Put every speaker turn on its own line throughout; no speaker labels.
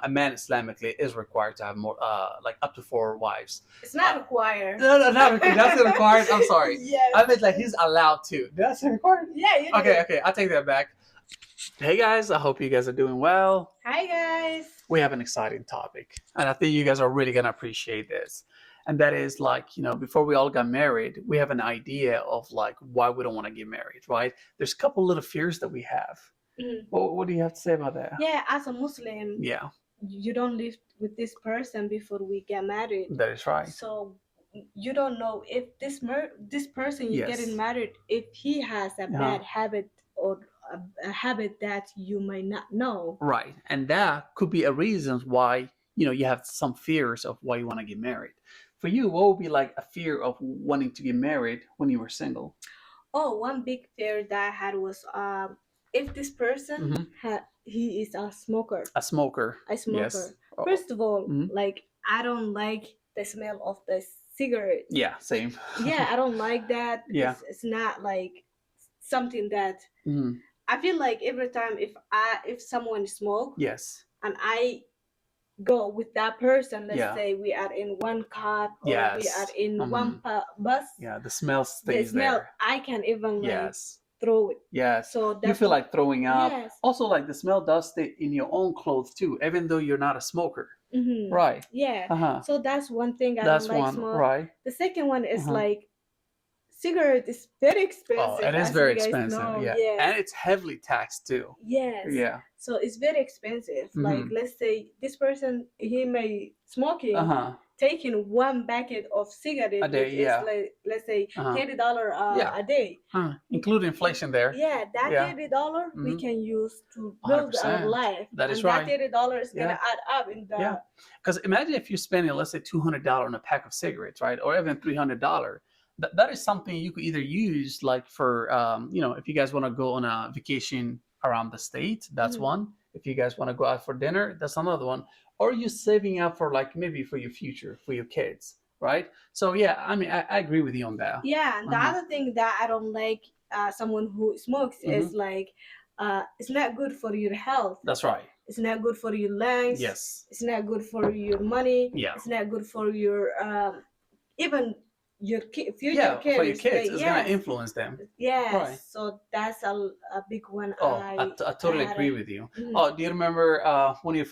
A man Islamically is required to have more, like up to 4 wives.
It's not required.
No, not required. That's required. I'm sorry.
Yes.
I meant like he's allowed to. That's required.
Yeah, you did.
Okay, I take that back. Hey guys, I hope you guys are doing well.
Hi guys.
We have an exciting topic, and I think you guys are really gonna appreciate this. And that is like, before we all got married, we have an idea of like why we don't want to get married, right? There's a couple little fears that we have.
Mhm.
What do you have to say about that?
Yeah, as a Muslim,
Yeah,
you don't live with this person before we get married.
that is right.
So you don't know if this person you're
Yes.
getting married, if he has a bad habit or a habit that you might not know.
Right. And that could be a reason why, you have some fears of why you want to get married. For you, what would be like a fear of wanting to get married when you were single?
Oh, one big fear that I had was if this person he is a smoker.
A smoker.
A smoker.
Yes.
First of all, like I don't like the smell of the cigarette.
Yeah, same.
Yeah, I don't like that.
Yeah.
It's not like something that I feel like every time if someone smoke,
yes,
and I go with that person, let's
Yeah.
say we are in one car or
Yes.
we are in one bus,
yeah, the smell
the
stays
smell
there.
I can even like
Yes.
throw it.
Yes.
So
You
that's
feel like throwing up.
Yes.
Also, like the smell does stay in your own clothes too, even though you're not a smoker. Right.
Yeah.
Uh-huh.
So that's one thing I
That's
don't like
one,
smoke.
right?
The second one is like cigarette is very expensive.
Oh, it is
as
very
you guys
expensive.
know.
Yeah.
Yes.
And it's heavily taxed too.
Yes.
Yeah.
So it's very expensive. Like let's say this person he may smoking, taking one packet of cigarette
A day,
which
yeah.
is like let's say $30
Yeah.
a day.
Include inflation there.
Yeah, that
Yeah.
$30 we can use to build our
100%.
life.
That is
and
right.
That $30 is
Yeah.
gonna add up in the
Yeah. Because imagine if you're spending, let's say, $200 on a pack of cigarettes, right? Or even $300. That is something you could either use like for, if you guys want to go on a vacation around the state, that's one. If you guys want to go out for dinner, that's another one. Or you're saving up for like maybe for your future, for your kids, right? So yeah, I mean, I agree with you on that.
Yeah, and the other thing that I don't like someone who smokes is like it's not good for your health.
That's right.
It's not good for your lungs.
Yes.
It's not good for your money.
Yeah.
It's not good for your even your future
Yeah,
kids.
for your kids, it's
yes.
gonna influence them.
Yes.
Right.
So that's a big one.
Oh, I totally agree with you.
Mhm.
Oh, do you remember when you?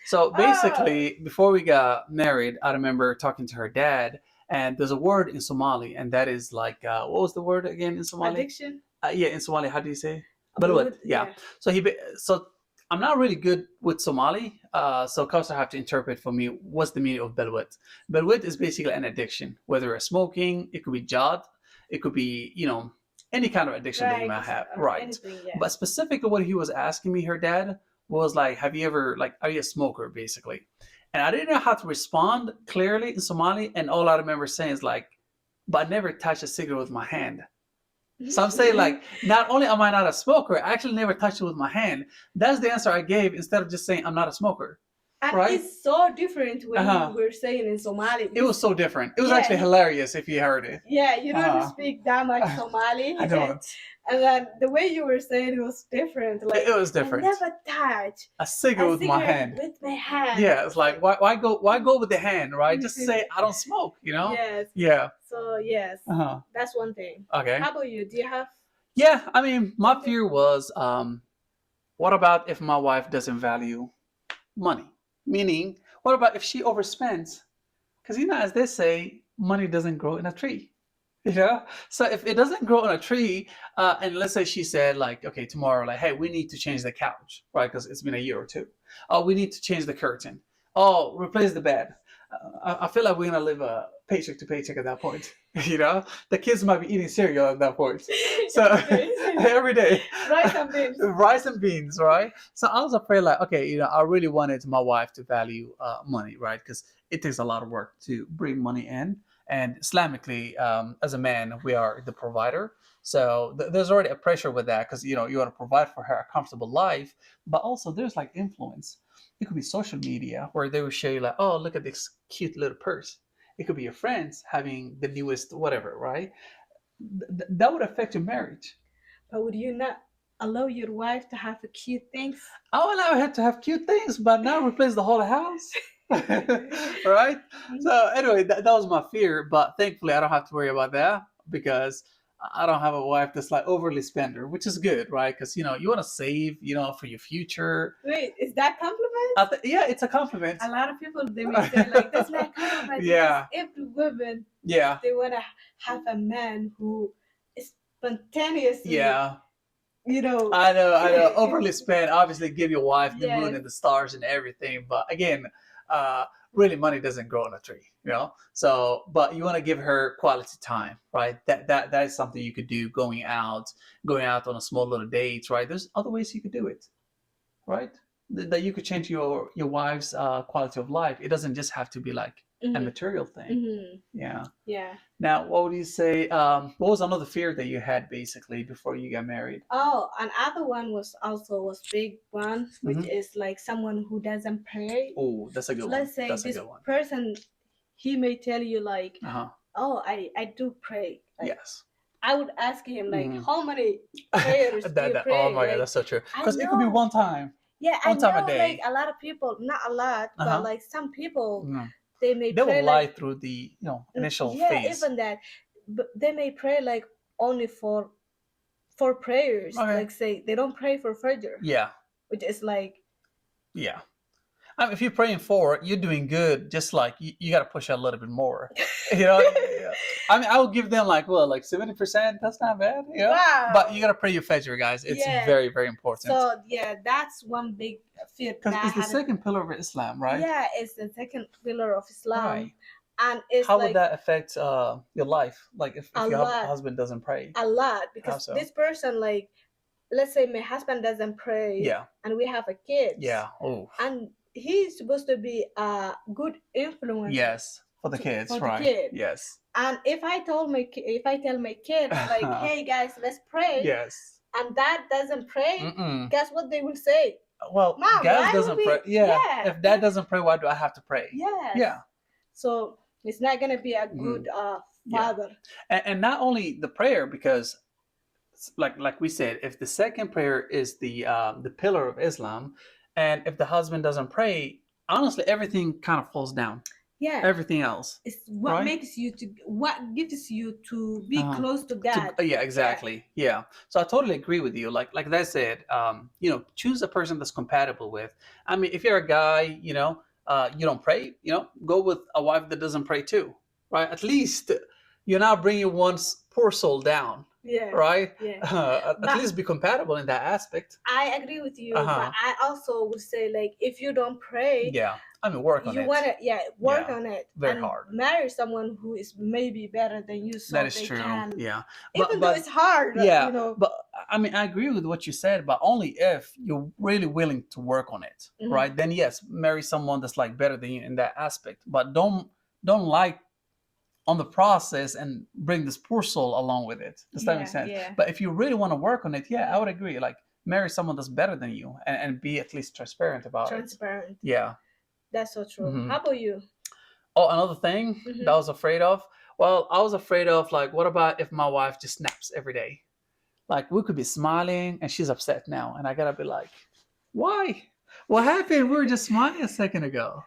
So basically, before we got married, I remember talking to her dad, and there's a word in Somali, and that is like, what was the word again in Somali?
Addiction.
Yeah, in Somali, how do you say?
Balwad,
Yeah. So I'm not really good with Somali, so Kausa have to interpret for me what's the meaning of balwad. Balwad is basically an addiction, whether it's smoking, it could be jad, it could be any kind of addiction that you might have, right?
Anything, yeah.
But specifically, what he was asking me, her dad, was like, "Have you ever are you a smoker?" Basically, and I didn't know how to respond clearly in Somali, and all I remember saying is like, "But I never touched a cigarette with my hand." So I'm saying like, not only am I not a smoker, I actually never touched it with my hand. That's the answer I gave instead of just saying I'm not a smoker.
And
right?
It's so different when you were saying in Somali.
It was so different. It was actually hilarious if you heard it.
Yeah, you don't speak that much Somali.
I don't.
And then the way you were saying it was different. Like
it was different.
I never touch
a cigarette with my hand.
With my hand.
Yeah, it's like why go with the hand, right? Just say I don't smoke,
Yes.
Yeah.
So yes, that's one thing.
Okay.
How about you? Do you have?
Yeah, I mean, my fear was, what about if my wife doesn't value money? Meaning, what about if she overspends? Because as they say, money doesn't grow in a tree. So if it doesn't grow on a tree, and let's say she said like, okay, tomorrow, like, hey, we need to change the couch, right? Because it's been a year or two. Oh, we need to change the curtain. Oh, replace the bed. I feel like we're gonna live a paycheck to paycheck at that point. The kids might be eating cereal at that point. So every day, rice and beans, right? So I was afraid, like, okay, I really wanted my wife to value money, right? Because it takes a lot of work to bring money in. And Islamically, as a man, we are the provider. So there's already a pressure with that because, you want to provide for her a comfortable life. But also there's like influence. It could be social media where they will show you like, oh, look at this cute little purse. It could be your friends having the newest whatever, right? That would affect your marriage.
But would you not allow your wife to have cute things.
I will allow her to have cute things, but not replace the whole house. Right? So anyway, that was my fear, but thankfully I don't have to worry about that because I don't have a wife that's like overly spender, which is good, right? Because you want to save, for your future.
Wait, is that compliment?
Yeah, it's a compliment.
A lot of people they may say like that's not compliment.
Yeah.
Because every woman,
Yeah.
they wanna have a man who is spontaneously.
Yeah.
I know.
Overly spend, obviously give your wife the moon
Yes.
and the stars and everything. But again, really money doesn't grow on a tree. So, but you want to give her quality time, right? That is something you could do going out on a small little dates, right? There's other ways you could do it, right? That you could change your wife's quality of life. It doesn't just have to be like a material thing. Yeah.
Yeah.
Now, what would you say? What was another fear that you had basically before you got married?
Oh, another one was big one, which is like someone who doesn't pray.
Oh, that's a good one.
Let's say
That's
this person, he may tell you like, oh, I do pray. Like,
yes.
I would ask him like, how many prayers do you pray?
Oh my God,
like,
that's so true. Because it could be one time.
Yeah,
one time a day.
Like a lot of people, not a lot, but like some people, they
will
pray
lie
like,
through the initial phase.
Yeah, even that, but they may pray like only for prayers.
Okay.
Like say they don't pray for further.
Yeah.
Which is like.
Yeah. I mean, if you're praying for it, you're doing good. Just like you got to push out a little bit more. Yeah. I mean, I would give them like 70%. That's not bad. Yeah.
Wow.
But you got to pray your Fajr, guys. It's very, very important.
So yeah, that's one big fear.
Because it's the second pillar of Islam, right?
Yeah, it's the second pillar of Islam.
Right.
And it's
how would that affect your life? Like if your husband doesn't pray?
A lot, because this person, like, let's say my husband doesn't pray.
Yeah.
And we have a kid.
Yeah. Oh.
And he's supposed to be a good influence.
Yes. For the kids, right?
The kid.
Yes.
And if I tell my kid like, hey guys, let's pray.
Yes.
And dad doesn't pray, guess what they will say?
Well,
Mom,
Gaz doesn't pray. Yeah. If dad doesn't pray, why do I have to pray?
Yes.
Yeah.
So it's not gonna be a good father.
And not only the prayer, because like we said, if the second prayer is the pillar of Islam, and if the husband doesn't pray, honestly, everything kind of falls down.
Yeah.
Everything else.
It's what makes you what gives you to be close to God.
Yeah, exactly. Yeah. So I totally agree with you. Like I said, choose a person that's compatible with. I mean, if you're a guy, you don't pray, go with a wife that doesn't pray too, right? At least you're not bringing one's poor soul down.
Yeah.
Right?
Yeah.
At least be compatible in that aspect.
I agree with you, but I also would say, like, if you don't pray,
I mean, work on it.
You want to, work on it.
Very hard.
Marry someone who is maybe better than you. So
that is true.
Yeah. Even though it's hard.
Yeah. But I mean, I agree with what you said, but only if you're really willing to work on it, right? Then yes, marry someone that's like better than you in that aspect. But don't like on the process and bring this poor soul along with it. Does that make sense?
Yeah.
But if you really want to work on it, I would agree. Like marry someone that's better than you and be at least transparent about it.
Transparent.
Yeah.
That's so true. How about you?
Oh, another thing that I was afraid of. Well, I was afraid of like, what about if my wife just snaps every day? Like we could be smiling and she's upset now. And I gotta be like, why? What happened? We were just smiling a second ago,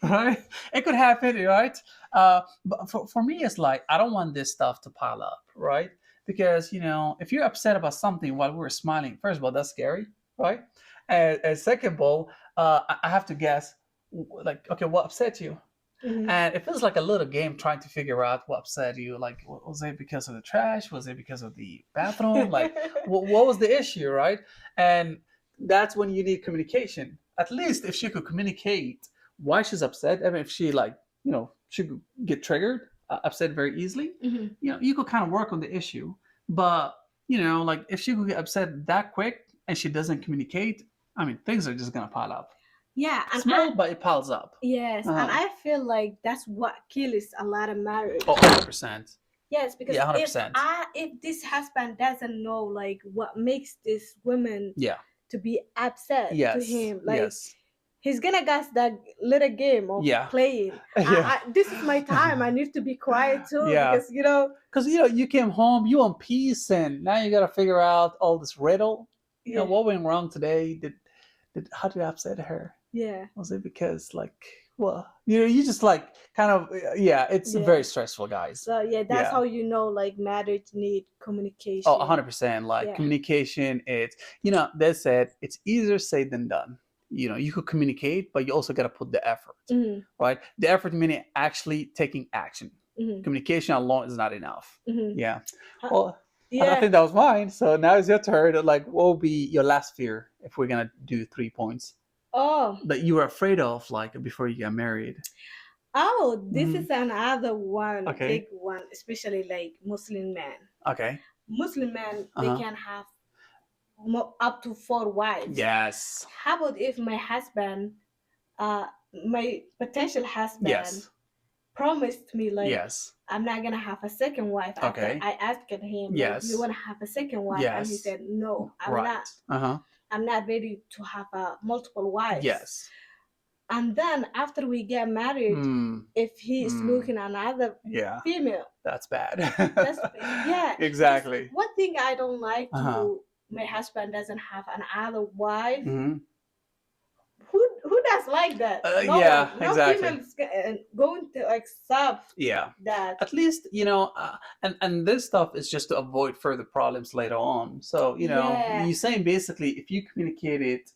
right? It could happen, right? But for me, it's like, I don't want this stuff to pile up, right? Because, if you're upset about something while we were smiling, first of all, that's scary, right? And second of all, I have to guess, like, okay, what upset you? And it feels like a little game trying to figure out what upset you. Like, was it because of the trash? Was it because of the bathroom? Like, what was the issue, right? And that's when you need communication. At least if she could communicate why she's upset. I mean, if she she could get triggered, upset very easily. You could kind of work on the issue. But like if she could get upset that quick and she doesn't communicate, I mean, things are just gonna pile up.
Yeah, and
small, but it piles up.
Yes, and I feel like that's what kills a lot of marriage.
100%.
Yes, because
100%.
If this husband doesn't know like what makes this woman to be upset to him, like he's gonna guess that little game of playing. This is my time. I need to be quiet too because
you came home, you on peace, and now you gotta figure out all this riddle. what went wrong today? How did I upset her?
Yeah.
Was it because well, you just like kind of it's very stressful, guys.
So that's how you know like marriage need communication.
Oh, 100%. Like communication, it's they said it's easier said than done. You could communicate, but you also got to put the effort, right? The effort meaning actually taking action. Communication alone is not enough. Yeah. Well, I think that was mine. So now it's your turn. Like, what will be your last fear if we're gonna do 3 points? Oh, that you were afraid of, like before you got married.
Oh, this is another one, big one, especially like Muslim men.
Okay.
Muslim men, they can have up to 4 wives.
Yes.
How about if my husband, my potential husband, promised me like, I'm not gonna have a second wife. After I asked him, like, you wanna have a second wife, and he said, no, I'm not. I'm not ready to have multiple wives.
Yes.
And then after we get married, if he is looking at another female,
that's bad.
Exactly. One thing I don't like to my husband doesn't have another wife. Who does like that? No one. No female is going to accept that.
At least and this stuff is just to avoid further problems later on. So you're saying basically if you communicate it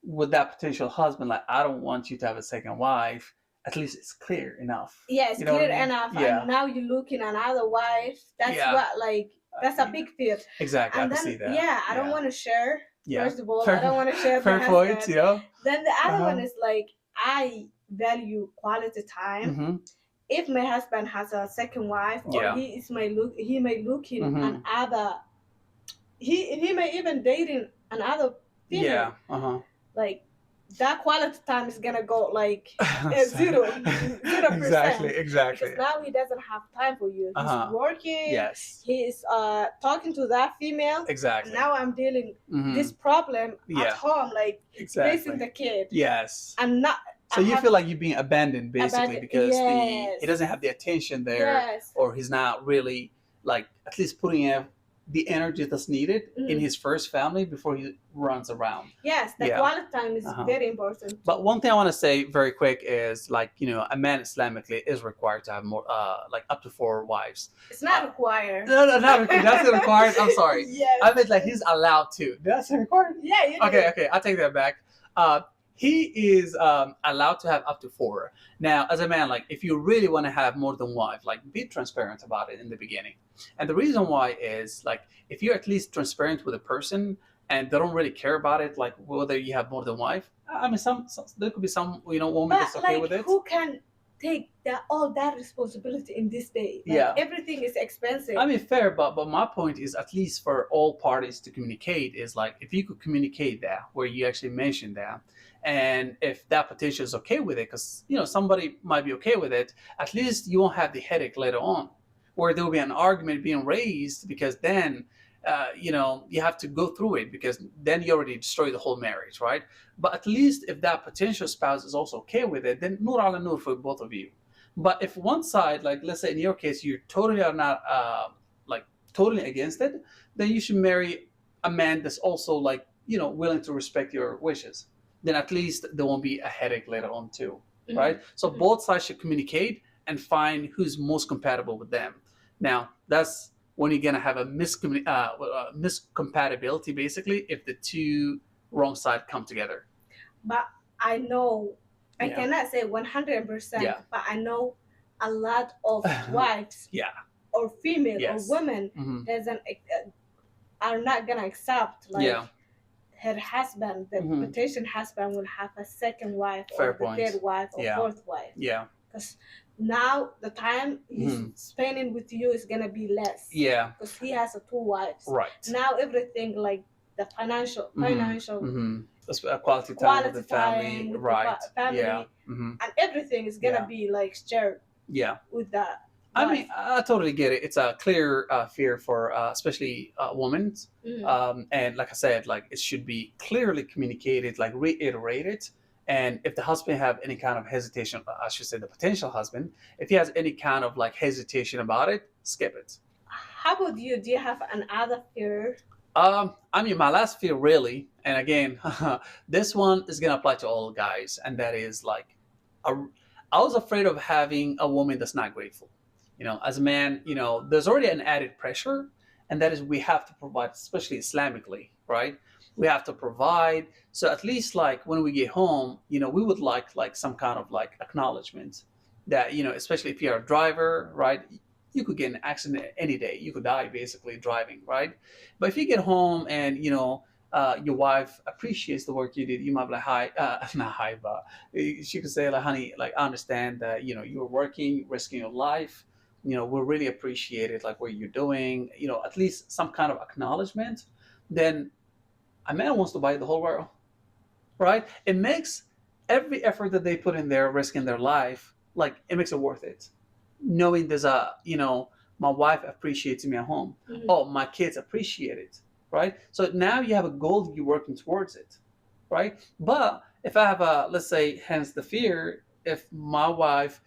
with that potential husband, like, I don't want you to have a second wife, at least it's clear enough.
Yeah, it's clear enough. And now you're looking at another wife. That's what, like, that's a big fear.
Exactly.
And
I
then,
can see that.
I don't want to share. First of all, I don't want to share my husband. Then the other one is like, I value quality time. If my husband has a second wife, or he may look in another, he may even dating another female. Like, that quality time is gonna go like 0%.
Exactly.
Because now he doesn't have time for you. He's working.
Yes.
He's talking to that female.
Exactly.
And now I'm dealing this problem at home, like raising the kid.
Yes.
And not.
So you feel like you're being abandoned basically because he doesn't have the attention there, or he's not really like at least putting in the energy that's needed in his first family before he runs around.
Yes, the quality time is very important.
But one thing I want to say very quick is like, a man Islamically is required to have more, like up to 4 wives.
It's not required.
No, not required. That's not required. I'm sorry. Yes. I meant like he's allowed to. That's required?
Yeah.
Okay, I'll take that back. He is allowed to have up to 4. Now, as a man, like if you really want to have more than one, like be transparent about it in the beginning. And the reason why is like if you're at least transparent with a person and they don't really care about it, like whether you have more than one. I mean, some there could be some woman that's okay with it.
Who can take all that responsibility in this day? Like, everything is expensive.
I mean, fair, but my point is at least for all parties to communicate is like if you could communicate that where you actually mentioned that. And if that potential is okay with it, because somebody might be okay with it, at least you won't have the headache later on, where there will be an argument being raised because then, you have to go through it because then you already destroyed the whole marriage, right? But at least if that potential spouse is also okay with it, then nur ala nur for both of you. But if one side, like let's say in your case, you totally are not totally against it, then you should marry a man that's also like willing to respect your wishes. Then at least there won't be a headache later on too, right? So both sides should communicate and find who's most compatible with them. Now, that's when you're going to have a miscompatibility, basically, if the two wrong sides come together.
But I know, I cannot say 100%, but I know a lot of wives or female or women are not going to accept, like, her husband, the potential husband, will have a second wife or the third wife or fourth wife.
Yeah.
Because now the time he's spending with you is gonna be less.
Yeah.
Because he has 2 wives.
Right.
Now everything like the financial,
quality time with the family, right?
Family, and everything is gonna be like shared.
Yeah.
With that.
I mean, I totally get it. It's a clear fear for especially women. And like I said, like it should be clearly communicated, like reiterated. And if the husband have any kind of hesitation, I should say the potential husband, if he has any kind of like hesitation about it, skip it.
How about you? Do you have another fear?
I mean, my last fear really, and again, this one is gonna apply to all guys, and that is like, a, I was afraid of having a woman that's not grateful. As a man, there's already an added pressure, and that is we have to provide, especially Islamically, right? We have to provide. So at least like when we get home, we would like some kind of like acknowledgement that, especially if you're a driver, right? You could get in an accident any day. You could die basically driving, right? But if you get home and your wife appreciates the work you did, you might be like, "Hi, not hi," but she could say, like, "Honey, like I understand that you're working, risking your life. We really appreciate it, like what you're doing. At least some kind of acknowledgement." Then a man wants to buy the whole world, right? It makes every effort that they put in there, risking their life, like it makes it worth it. Knowing there's my wife appreciates me at home. Mm-hmm. Oh, my kids appreciate it, right? So now you have a goal, you're working towards it, right? But if I have let's say, hence the fear, if my wife,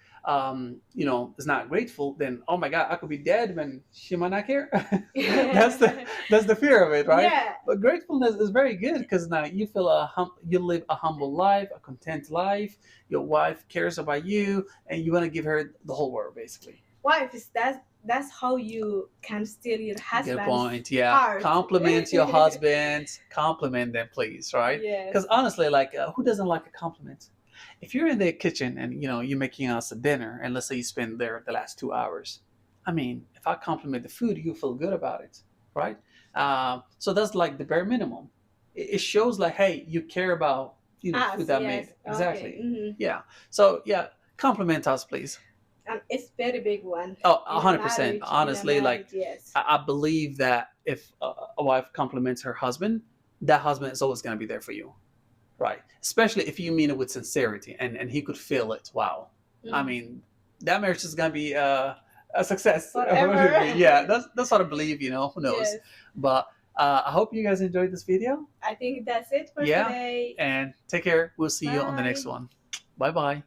is not grateful, then oh my God, I could be dead when she might not care. that's the fear of it, right? Yeah. But gratefulness is very good because now you feel you live a humble life, a content life. Your wife cares about you, and you want to give her the whole world, basically.
Wife is that's how you can steal your husband's
good point. Yeah, heart. Compliment your husband. Compliment them, please. Right? Because honestly, like, who doesn't like a compliment? If you're in the kitchen and you're making us a dinner, and let's say you spend there the last 2 hours, I mean, if I compliment the food, you feel good about it, right? So that's like the bare minimum. It shows like, hey, you care about food that made. Exactly. Okay. Mm-hmm. Yeah. So yeah, compliment us, please.
It's very big one.
Oh, 100%. Honestly, like, yes. I believe that if a wife compliments her husband, that husband is always going to be there for you, right? Especially if you mean it with sincerity, and he could feel it. Wow. Mm. I mean, that marriage is going to be a success.
Forever.
Yeah, that's what I believe. Who knows? Yes. But I hope you guys enjoyed this video.
I think that's it for today.
And take care. We'll see you on the next one. Bye-bye.